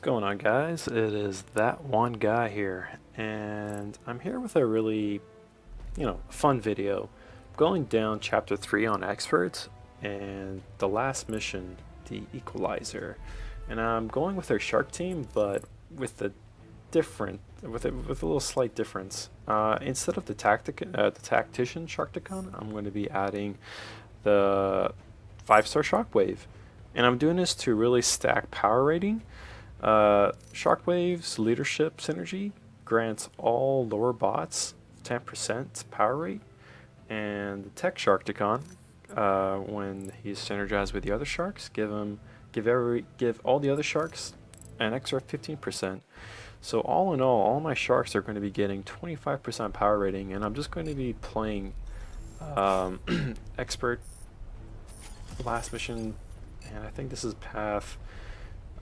going on, guys? It is that one guy here, and I'm here with a really, fun video going down chapter 3 on experts and the last mission, the equalizer. And I'm going with our shark team, but with a little slight difference. Instead of the tactician Sharkticon, I'm going to be adding the 5-star Shockwave. And I'm doing this to really stack power rating. Shockwave's leadership synergy grants all lower bots 10% power rate, and the tech Sharkticon, when he's synergized with the other sharks, give all the other sharks an extra 15%. So all in all my sharks are going to be getting 25% power rating, and I'm just going to be playing expert last mission, and I think this is path.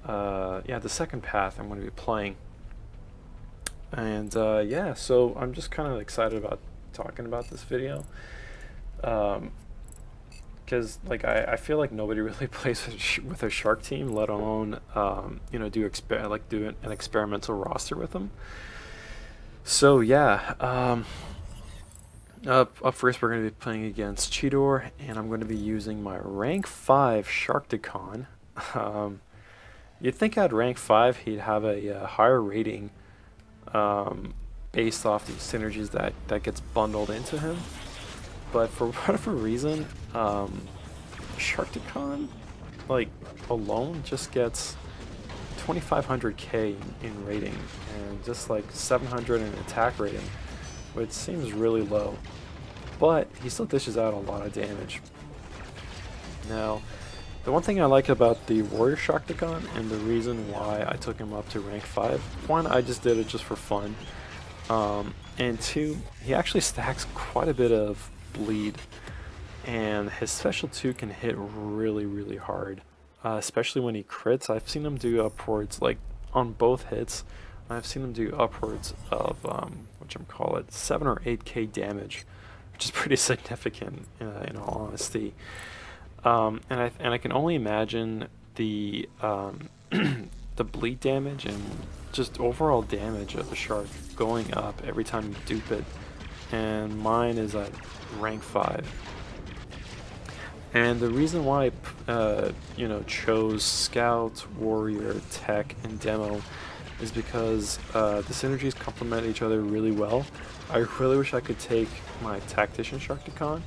Yeah, the second path I'm going to be playing. And yeah, so I'm just kind of excited about talking about this video. Because I feel like nobody really plays with a shark team, let alone do an experimental roster with them. So yeah, up first we're going to be playing against Cheetor, and I'm going to be using my rank 5 Sharkticon. You'd think at rank 5 he'd have a higher rating based off the synergies that gets bundled into him, but for whatever reason, Sharkticon alone just gets 2500k in rating and just like 700 in attack rating, which seems really low, but he still dishes out a lot of damage. Now, the one thing I like about the Warrior Sharkticon, and the reason why I took him up to rank 5, one, I just did it just for fun, and two, he actually stacks quite a bit of bleed, and his special 2 can hit really hard, especially when he crits. I've seen him do upwards, on both hits, I've seen him do upwards of, 7 or 8k damage, which is pretty significant in all honesty. And I can only imagine the the bleed damage and just overall damage of the shark going up every time you dupe it. And mine is at rank 5. And the reason why I chose Scout, Warrior, Tech, and Demo is because the synergies complement each other really well. I really wish I could take my Tactician Sharkticon,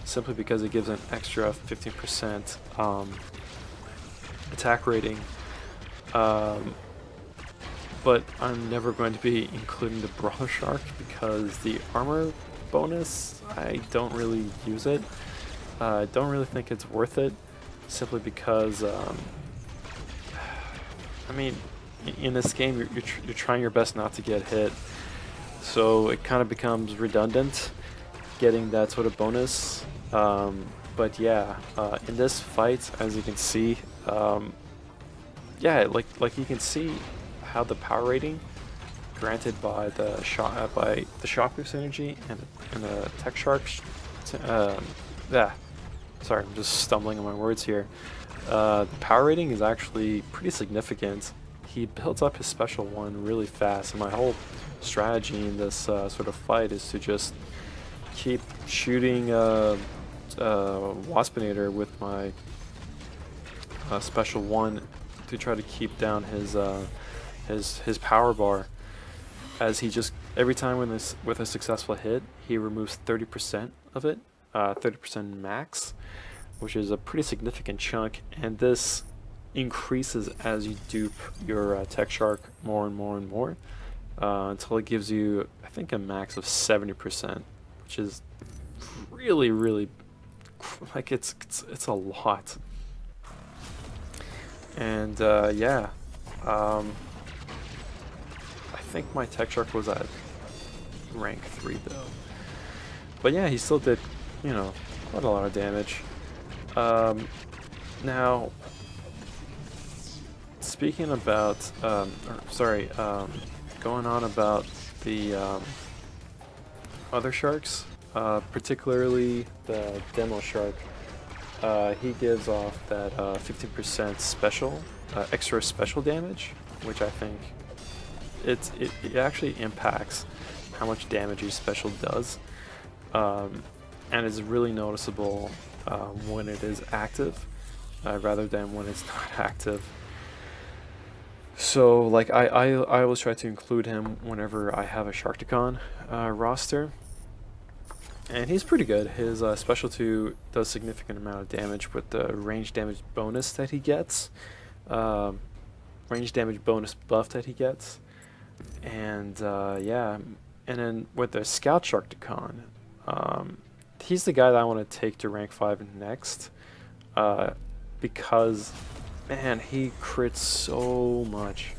simply because it gives an extra 15% attack rating, but I'm never going to be including the Brawler Shark because the armor bonus, I don't really use it. I don't really think it's worth it, simply because I mean, in this game you're trying your best not to get hit, so it kind of becomes redundant getting that sort of bonus. But yeah, in this fight, as you can see, yeah, like you can see how the power rating granted by the Shockwave synergy and the Tech Sharks, yeah, sorry, I'm just stumbling on my words here. The power rating is actually pretty significant. He builds up his special 1 really fast, and my whole strategy in this sort of fight is to just keep shooting Waspinator with my special 1 to try to keep down his power bar, as he just every time with a successful hit he removes 30% of it, 30% max, which is a pretty significant chunk, and this increases as you dupe your Tech Shark more and more until it gives you, I think, a max of 70%, which is really it's a lot. And yeah, I think my Tech Shark was at rank 3 though, but yeah, he still did quite a lot of damage. Now, speaking about going on about the other sharks, particularly the Demo Shark, he gives off that 15% special, extra special damage which I think it actually impacts how much damage each special does, and is really noticeable when it is active rather than when it's not active. So like I always try to include him whenever I have a Sharkticon roster, and he's pretty good. His special 2 does significant amount of damage with the range damage bonus that he gets, range damage bonus buff that he gets, and yeah. And then with the Scout Sharkticon, he's the guy that I want to take to rank 5 next, because, man, he crits so much,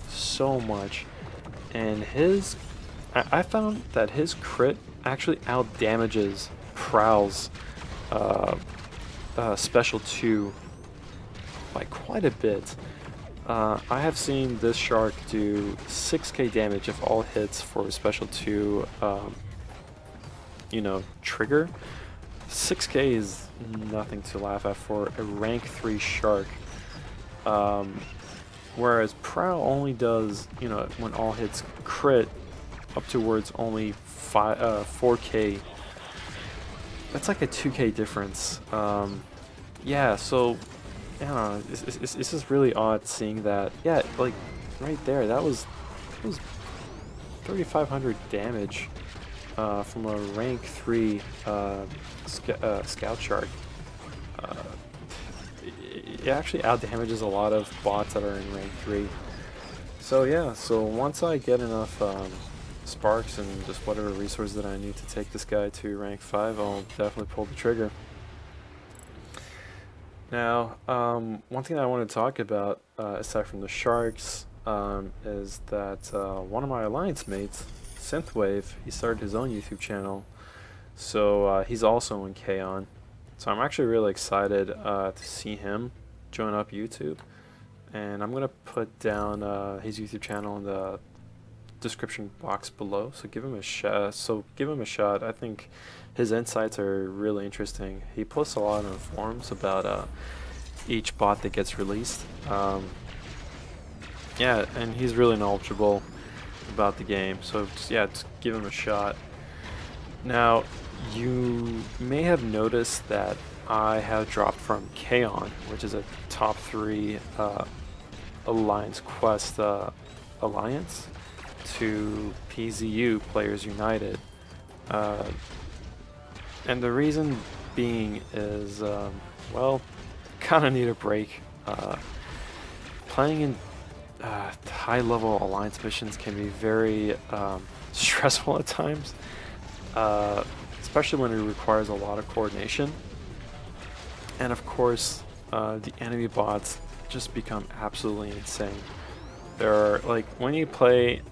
and I found that his crit actually out damages Prowl's special 2 by quite a bit. I have seen this shark do 6k damage if all hits for special 2, you know, trigger. 6k is nothing to laugh at for a rank 3 shark. Whereas Prowl only does, you know, when all hits crit up towards only 4k. That's like a 2k difference. Yeah, so I don't know, it's just really odd seeing that. Yeah, like right there, that was 3,500 damage from a rank 3 Scout Shark. It actually out damages a lot of bots that are in rank 3. So yeah, so once I get enough sparks and just whatever resources that I need to take this guy to rank 5, I'll definitely pull the trigger. Now, one thing that I want to talk about, aside from the sharks, is that one of my alliance mates, Synthwave, he started his own YouTube channel, so he's also in InqueOn. So I'm actually really excited to see him join up YouTube, and I'm gonna put down his YouTube channel in the description box below. So give him a shot. I think his insights are really interesting. He posts a lot on forums about each bot that gets released. Yeah, and he's really knowledgeable about the game. So just give him a shot. Now, you may have noticed that I have dropped from InqueOn, which is a top 3 Alliance Quest alliance, to PZU, Players United. And the reason being is, well, kind of need a break. Playing in high-level alliance missions can be very stressful at times, especially when it requires a lot of coordination. And of course, the enemy bots just become absolutely insane. There are, like, when you play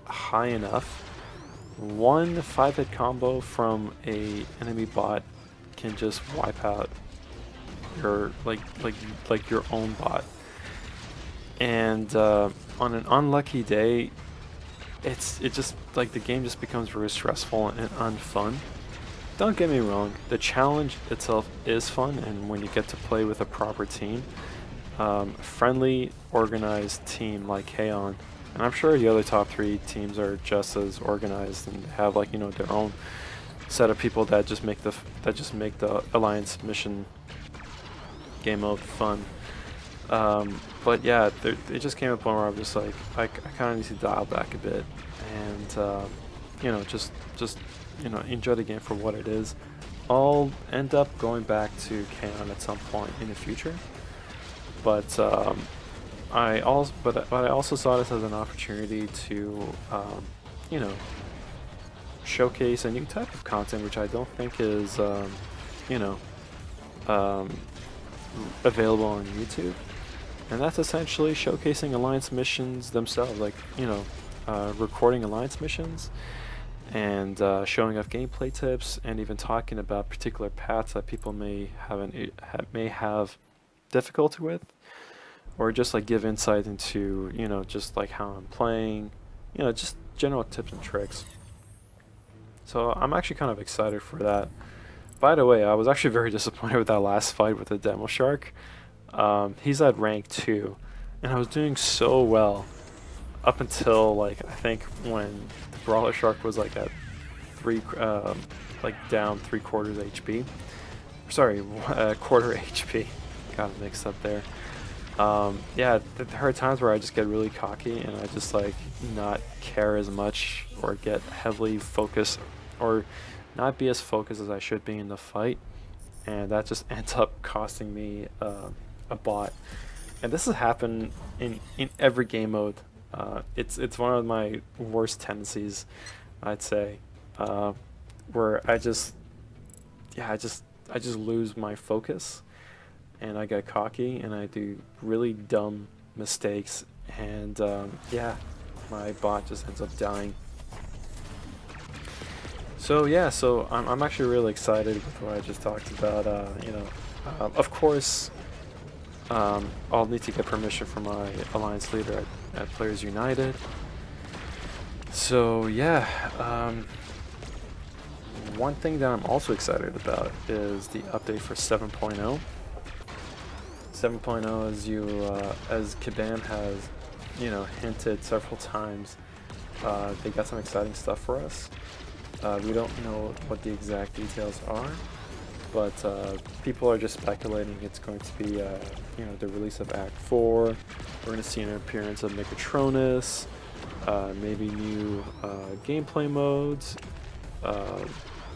high enough, one 5-hit combo from a enemy bot can just wipe out your like your own bot. And on an unlucky day, it just, like, the game just becomes very stressful and unfun. Don't get me wrong, the challenge itself is fun, and when you get to play with a proper team, friendly, organized team like InqueOn, and I'm sure the other top 3 teams are just as organized and have, like, you know, their own set of people that just make the alliance mission game mode fun. But yeah, it just came to a point where I'm just like, I kind of need to dial back a bit, and you know, just you know, enjoy the game for what it is. I'll end up going back to InqueOn at some point in the future, but I also saw this as an opportunity to you know, showcase a new type of content which I don't think is you know, available on YouTube, and that's essentially showcasing alliance missions themselves, like, you know, recording alliance missions and showing off gameplay tips, and even talking about particular paths that people may have difficulty with, or just, like, give insight into, you know, just like how I'm playing, you know, just general tips and tricks. So I'm actually kind of excited for that. By the way, I was actually very disappointed with that last fight with the Demo Shark. He's at rank 2, and I was doing so well up until like I think when the Brawler Shark was like at like down 3/4 HP. Sorry, quarter HP. Got it mixed up there. Yeah, there are times where I just get really cocky and I just like not care as much or get heavily focused or not be as focused as I should be in the fight, and that just ends up costing me a bot. And this has happened in every game mode. It's one of my worst tendencies, I'd say, where I just lose my focus and I get cocky and I do really dumb mistakes, and yeah, my bot just ends up dying. So yeah, so I'm actually really excited with what I just talked about. You know, of course, I'll need to get permission from my alliance leader at Players United. So yeah, one thing that I'm also excited about is the update for 7.0. 7.0, as Kaban has, you know, hinted several times, they got some exciting stuff for us. We don't know what the exact details are, but people are just speculating it's going to be, you know, the release of Act 4. We're going to see an appearance of Megatronus, maybe new gameplay modes,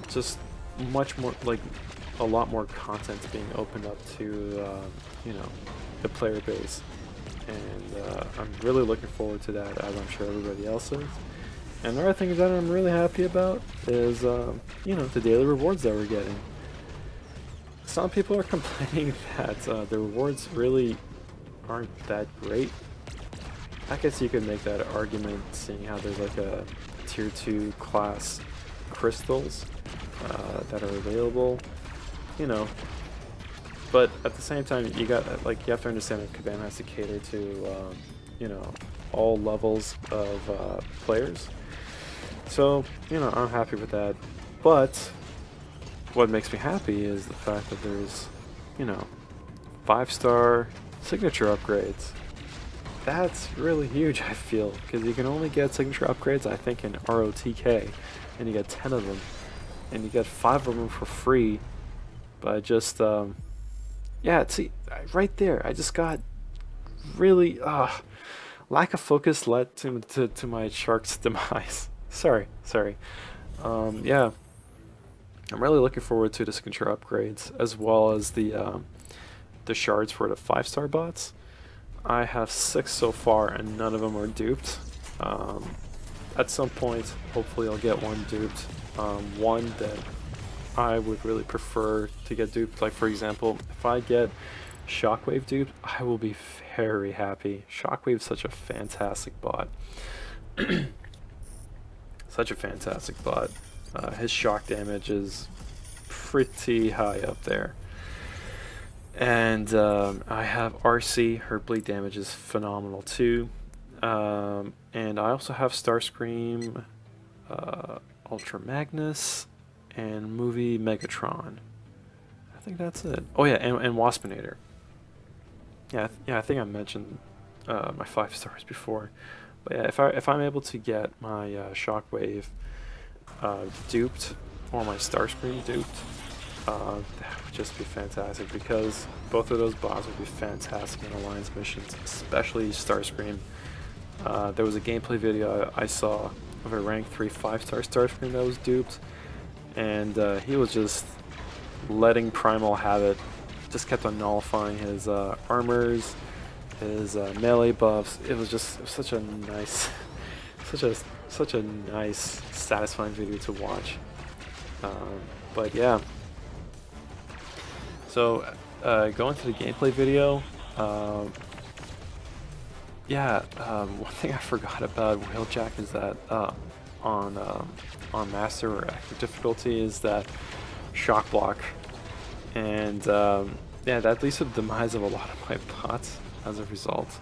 just much more, like a lot more content being opened up to, you know, the player base. And I'm really looking forward to that, as I'm sure everybody else is. And the other thing that I'm really happy about is, you know, the daily rewards that we're getting. Some people are complaining that the rewards really aren't that great. I guess you could make that argument, seeing how there's like a tier 2 class crystals that are available, you know. But at the same time, you have to understand that Kabam has to cater to, you know, all levels of players. So, you know, I'm happy with that. But what makes me happy is the fact that there's, you know, 5-star signature upgrades. That's really huge, I feel, because you can only get signature upgrades, I think, in ROTK, and you get 10 of them, and you get 5 of them for free. But just, yeah, see, right there, I just got really, lack of focus led to my shark's demise. Sorry. Yeah, I'm really looking forward to the signature upgrades, as well as the shards for the 5-star bots. I have 6 so far, and none of them are duped. At some point, hopefully I'll get one duped. One that I would really prefer to get duped. Like, for example, if I get Shockwave duped, I will be very happy. Shockwave's such a fantastic bot. Such a fantastic bot. His shock damage is pretty high up there. And I have RC, her bleed damage is phenomenal too. And I also have Starscream, Ultra Magnus, and Movie Megatron. I think that's it. Oh yeah, and Waspinator. Yeah, I think I mentioned my 5 stars before. But yeah, if I'm able to get my Shockwave duped, or my Starscream duped, that would just be fantastic, because both of those bots would be fantastic in Alliance missions, especially Starscream. There was a gameplay video I saw of a rank 3 5-star Starscream that was duped, and he was just letting Primal have it. Just kept on nullifying his armors, his melee buffs. It was such a nice, such a nice, satisfying video to watch. But yeah. So going to the gameplay video. Yeah, one thing I forgot about Wheeljack is that on Master or Active difficulty is that shock block, and yeah, that leads to the demise of a lot of my bots as a result,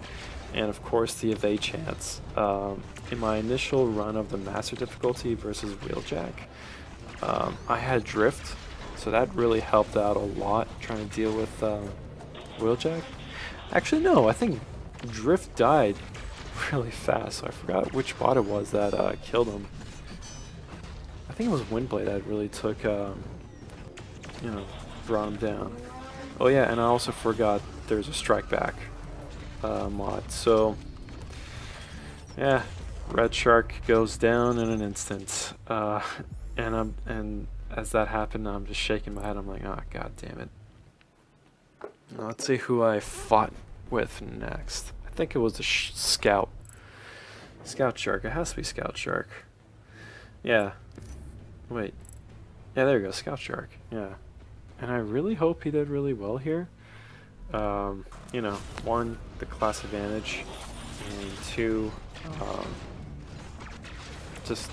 and of course the evade chance. In my initial run of the Master difficulty versus Wheeljack, I had drift, so that really helped out a lot trying to deal with Wheeljack. Actually, no, I think drift died really fast. So I forgot which bot it was that killed him. I think it was Windblade that really took, you know, brought him down. Oh yeah, and I also forgot there's a strike back mod. So yeah, Red Shark goes down in an instant. And as that happened, I'm just shaking my head. I'm like, oh god damn it. Now, let's see who I fought with next. I think it was the Scout. Scout Shark. It has to be Scout Shark. Yeah. Wait. Yeah, there you go. Scout Shark. Yeah. And I really hope he did really well here. You know, one, the class advantage, and two, just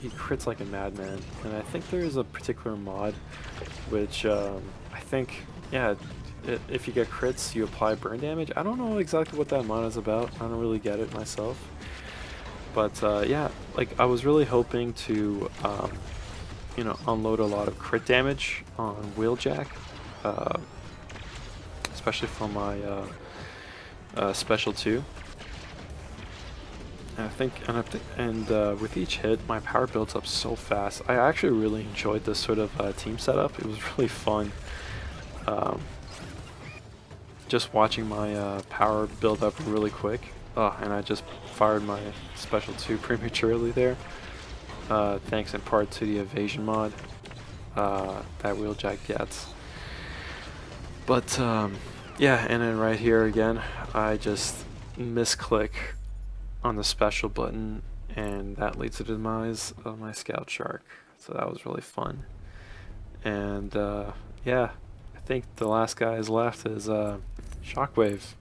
he crits like a madman. And I think there is a particular mod which I think, yeah, if you get crits, you apply burn damage. I don't know exactly what that mod is about. I don't really get it myself. But yeah, like I was really hoping to, you know, unload a lot of crit damage on Wheeljack, especially for my special 2. And I think, with each hit, my power builds up so fast. I actually really enjoyed this sort of team setup. It was really fun. Just watching my power build up really quick. Oh, and I just fired my special 2 prematurely there. Thanks in part to the evasion mod that Wheeljack gets. But yeah, and then right here again, I just misclick on the special button, and that leads to the demise of my Scout Shark. So that was really fun. And yeah, I think the last guy is left is Shockwave.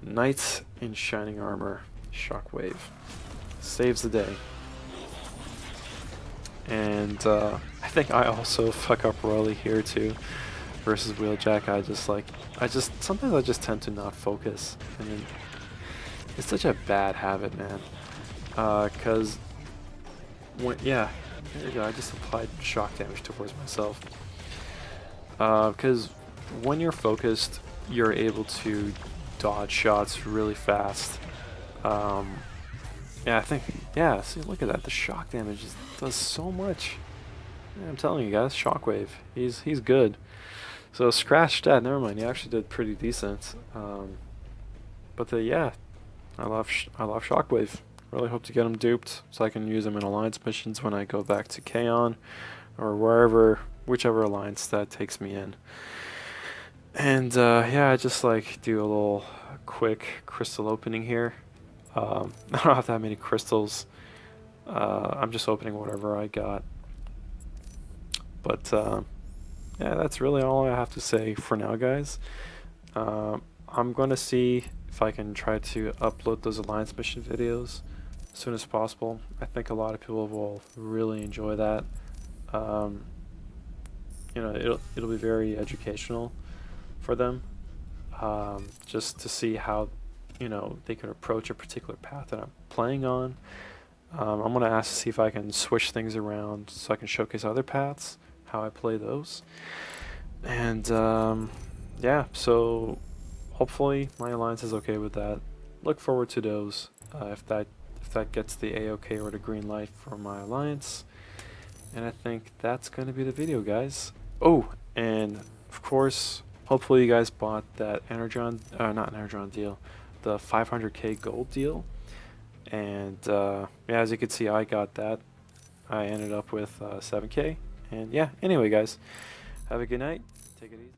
Knight in shining armor, Shockwave. Saves the day. And I think I also fuck up royally here too. Versus Wheeljack, sometimes I just tend to not focus. And it's such a bad habit, man. Cause yeah, there you go, I just applied shock damage towards myself. Cause when you're focused, you're able to dodge shots really fast. Yeah, I think, yeah, see, look at that, the shock damage does so much. Yeah, I'm telling you guys, Shockwave, he's good. So scratch that, never mind, he actually did pretty decent. But yeah, I love Shockwave. Really hope to get him duped so I can use him in alliance missions when I go back to InqueOn or whichever alliance that takes me in. And yeah, I just like do a little quick crystal opening here. I don't have that many crystals. I'm just opening whatever I got. But yeah, that's really all I have to say for now, guys. I'm going to see if I can try to upload those alliance mission videos as soon as possible. I think a lot of people will really enjoy that. You know, it'll be very educational for them, just to see how, you know, they can approach a particular path that I'm playing on. I'm going to ask to see if I can switch things around so I can showcase other paths, how I play those. And yeah, so hopefully my alliance is okay with that. Look forward to those if that gets the A-OK or the green light for my alliance. And I think that's going to be the video, guys. Oh, and of course, hopefully you guys bought that not Energon deal, the 500k gold deal. And yeah, as you can see, I got that. I ended up with 7k. And yeah, anyway, guys, have a good night. Take it easy.